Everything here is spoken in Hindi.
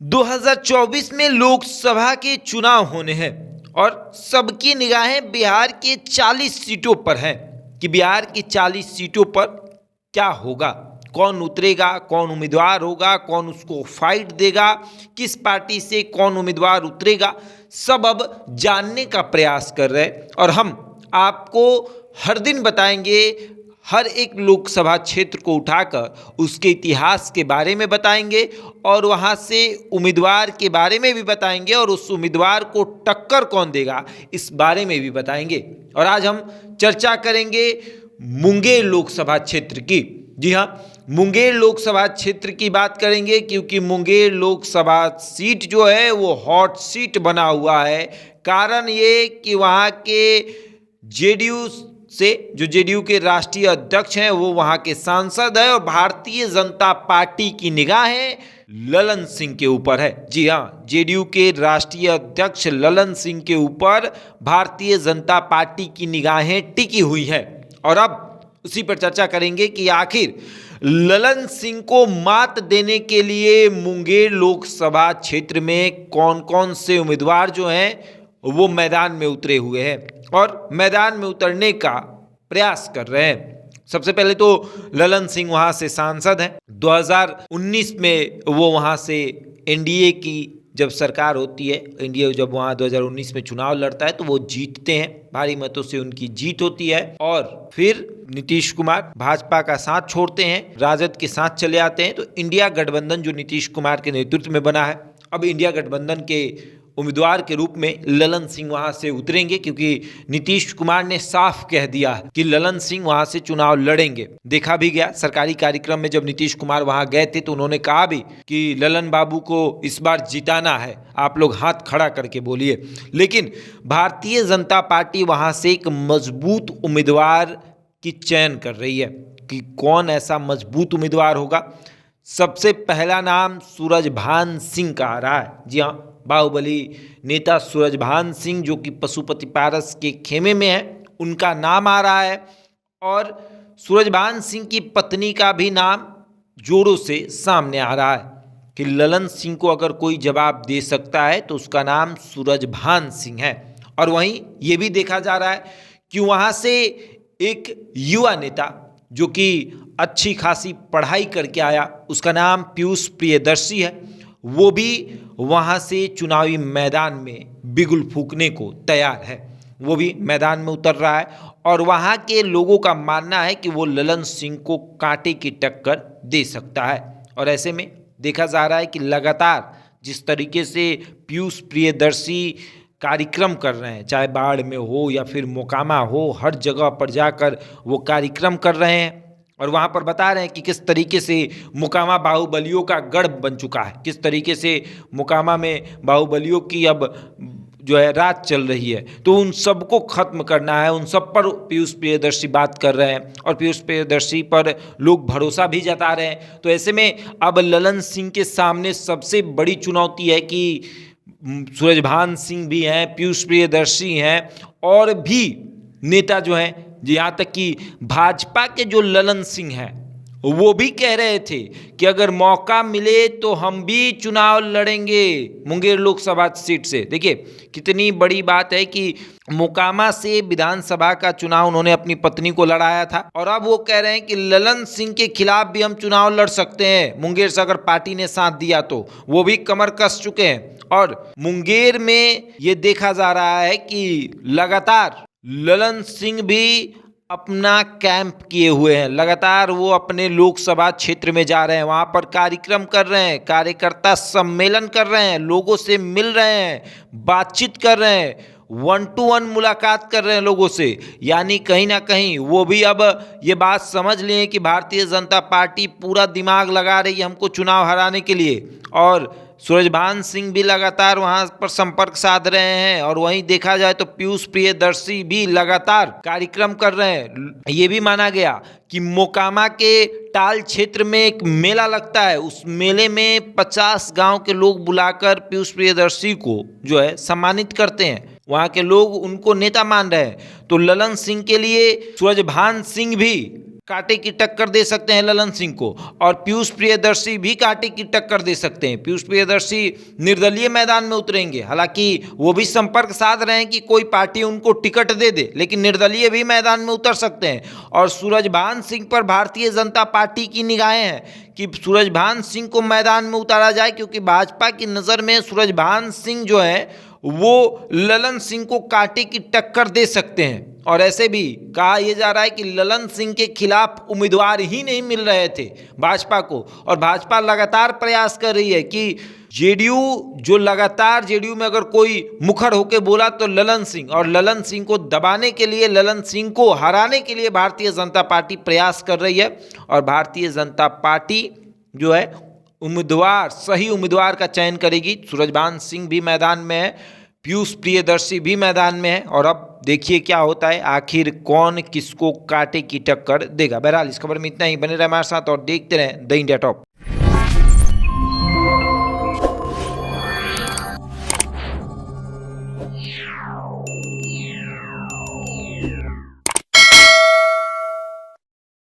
2024 में लोकसभा के चुनाव होने हैं और सबकी निगाहें बिहार के 40 सीटों पर हैं कि बिहार की 40 सीटों पर क्या होगा, कौन उतरेगा, कौन उम्मीदवार होगा, कौन उसको फाइट देगा, किस पार्टी से कौन उम्मीदवार उतरेगा, सब अब जानने का प्रयास कर रहे हैं। और हम आपको हर दिन बताएंगे, हर एक लोकसभा क्षेत्र को उठाकर उसके इतिहास के बारे में बताएंगे और वहाँ से उम्मीदवार के बारे में भी बताएंगे और उस उम्मीदवार को टक्कर कौन देगा इस बारे में भी बताएंगे। और आज हम चर्चा करेंगे मुंगेर लोकसभा क्षेत्र की। जी हाँ, मुंगेर लोकसभा क्षेत्र की बात करेंगे क्योंकि मुंगेर लोकसभा सीट जो है वो हॉट सीट बना हुआ है। कारण ये कि वहाँ के जेडीयू से जो जेडीयू के राष्ट्रीय अध्यक्ष हैं वो वहां के सांसद है और भारतीय जनता पार्टी की निगाहें ललन सिंह के ऊपर है। जी हाँ, जेडीयू के राष्ट्रीय अध्यक्ष ललन सिंह के ऊपर भारतीय जनता पार्टी की निगाहें टिकी हुई है। और अब उसी पर चर्चा करेंगे कि आखिर ललन सिंह को मात देने के लिए मुंगेर लोकसभा क्षेत्र में कौन कौन से उम्मीदवार जो हैं वो मैदान में उतरे हुए हैं और मैदान में उतरने का प्रयास कर रहे हैं। सबसे पहले तो ललन सिंह वहां से सांसद हैं। 2019 में वो वहां से एनडीए की जब सरकार होती है, एनडीए जब वहां 2019 में चुनाव लड़ता है तो वो जीतते हैं, भारी मतों से उनकी जीत होती है। और फिर नीतीश कुमार भाजपा का साथ छोड़ते हैं, राजद के साथ चले आते हैं। तो इंडिया गठबंधन जो नीतीश कुमार के नेतृत्व में बना है, अब इंडिया गठबंधन के उम्मीदवार के रूप में ललन सिंह वहां से उतरेंगे क्योंकि नीतीश कुमार ने साफ कह दिया कि ललन सिंह वहां से चुनाव लड़ेंगे। देखा भी गया सरकारी कार्यक्रम में, जब नीतीश कुमार वहां गए थे तो उन्होंने कहा भी कि ललन बाबू को इस बार जिताना है, आप लोग हाथ खड़ा करके बोलिए। लेकिन भारतीय जनता पार्टी वहां से एक मजबूत उम्मीदवार की चयन कर रही है कि कौन ऐसा मजबूत उम्मीदवार होगा। सबसे पहला नाम सूरजभान सिंह का आ रहा है। जी हाँ, बाहुबली नेता सूरजभान सिंह जो कि पशुपति पारस के खेमे में है, उनका नाम आ रहा है। और सूरजभान सिंह की पत्नी का भी नाम जोरों से सामने आ रहा है कि ललन सिंह को अगर कोई जवाब दे सकता है तो उसका नाम सूरजभान सिंह है। और वहीं ये भी देखा जा रहा है कि वहाँ से एक युवा नेता जो कि अच्छी खासी पढ़ाई करके आया, उसका नाम पीयूष प्रियदर्शी है, वो भी वहाँ से चुनावी मैदान में बिगुल फूंकने को तैयार है। वो भी मैदान में उतर रहा है और वहाँ के लोगों का मानना है कि वो ललन सिंह को कांटे की टक्कर दे सकता है। और ऐसे में देखा जा रहा है कि लगातार जिस तरीके से पीयूष प्रियदर्शी कार्यक्रम कर रहे हैं, चाहे बाढ़ में हो या फिर मोकामा हो, हर जगह पर जाकर वो कार्यक्रम कर रहे हैं और वहाँ पर बता रहे हैं कि किस तरीके से मोकामा बाहुबलियों का गढ़ बन चुका है, किस तरीके से मोकामा में बाहुबलियों की अब जो है राज चल रही है। तो उन सबको खत्म करना है, उन सब पर पीयूष प्रियदर्शी बात कर रहे हैं और पीयूष प्रियदर्शी पर लोग भरोसा भी जता रहे हैं। तो ऐसे में अब ललन सिंह के सामने सबसे बड़ी चुनौती है कि सूरजभान सिंह भी हैं, पीयूष प्रियदर्शी हैं और भी नेता जो हैं, यहाँ तक कि भाजपा के जो ललन सिंह हैं वो भी कह रहे थे कि अगर मौका मिले तो हम भी चुनाव लड़ेंगे मुंगेर लोकसभा सीट से। देखिए कितनी बड़ी बात है कि मोकामा से विधानसभा का चुनाव उन्होंने अपनी पत्नी को लड़ाया था और अब वो कह रहे हैं कि ललन सिंह के खिलाफ भी हम चुनाव लड़ सकते हैं मुंगेर से, अगर पार्टी ने साथ दिया तो। वो भी कमर कस चुके हैं और मुंगेर में ये देखा जा रहा है कि लगातार ललन सिंह भी अपना कैंप किए हुए हैं, लगातार वो अपने लोकसभा क्षेत्र में जा रहे हैं, वहाँ पर कार्यक्रम कर रहे हैं, कार्यकर्ता सम्मेलन कर रहे हैं, लोगों से मिल रहे हैं, बातचीत कर रहे हैं, 1-to-1 मुलाकात कर रहे हैं लोगों से। यानी कहीं ना कहीं वो भी अब ये बात समझ लें कि भारतीय जनता पार्टी पूरा दिमाग लगा रही है हमको चुनाव हराने के लिए। और सूरजभान सिंह भी लगातार वहां पर संपर्क साध रहे हैं और वहीं देखा जाए तो पीयूष प्रियदर्शी भी लगातार कार्यक्रम कर रहे हैं। ये भी माना गया कि मोकामा के टाल क्षेत्र में एक मेला लगता है, उस मेले में 50 गांव के लोग बुलाकर पीयूष प्रियदर्शी को जो है सम्मानित करते हैं, वहाँ के लोग उनको नेता मान रहे हैं। तो ललन सिंह के लिए सूरजभान सिंह भी कांटे की टक्कर दे सकते हैं ललन सिंह को, और पीयूष प्रियदर्शी भी कांटे की टक्कर दे सकते हैं। पीयूष प्रियदर्शी निर्दलीय मैदान में उतरेंगे, हालांकि वो भी संपर्क साध रहे हैं कि कोई पार्टी उनको टिकट दे दे, लेकिन निर्दलीय भी मैदान में उतर सकते हैं। और सूरजभान सिंह पर भारतीय जनता पार्टी की निगाहें हैं कि सूरजभान सिंह को मैदान में उतारा जाए, क्योंकि भाजपा की नज़र में सूरजभान सिंह जो है वो ललन सिंह को कांटे की टक्कर दे सकते हैं। और ऐसे भी कहा यह जा रहा है कि ललन सिंह के खिलाफ उम्मीदवार ही नहीं मिल रहे थे भाजपा को, और भाजपा लगातार प्रयास कर रही है कि जेडीयू जो लगातार जेडीयू में अगर कोई मुखर होकर बोला तो ललन सिंह, और ललन सिंह को दबाने के लिए, ललन सिंह को हराने के लिए भारतीय जनता पार्टी प्रयास कर रही है। और भारतीय जनता पार्टी जो है उम्मीदवार, सही उम्मीदवार का चयन करेगी। सूरजभान सिंह भी मैदान में है, पीयूष प्रियदर्शी भी मैदान में है, और अब देखिए क्या होता है, आखिर कौन किसको कांटे की टक्कर देगा। बहरहाल इस खबर में इतना ही, बने रहे हमारे साथ और देखते रहें द इंडिया टॉप।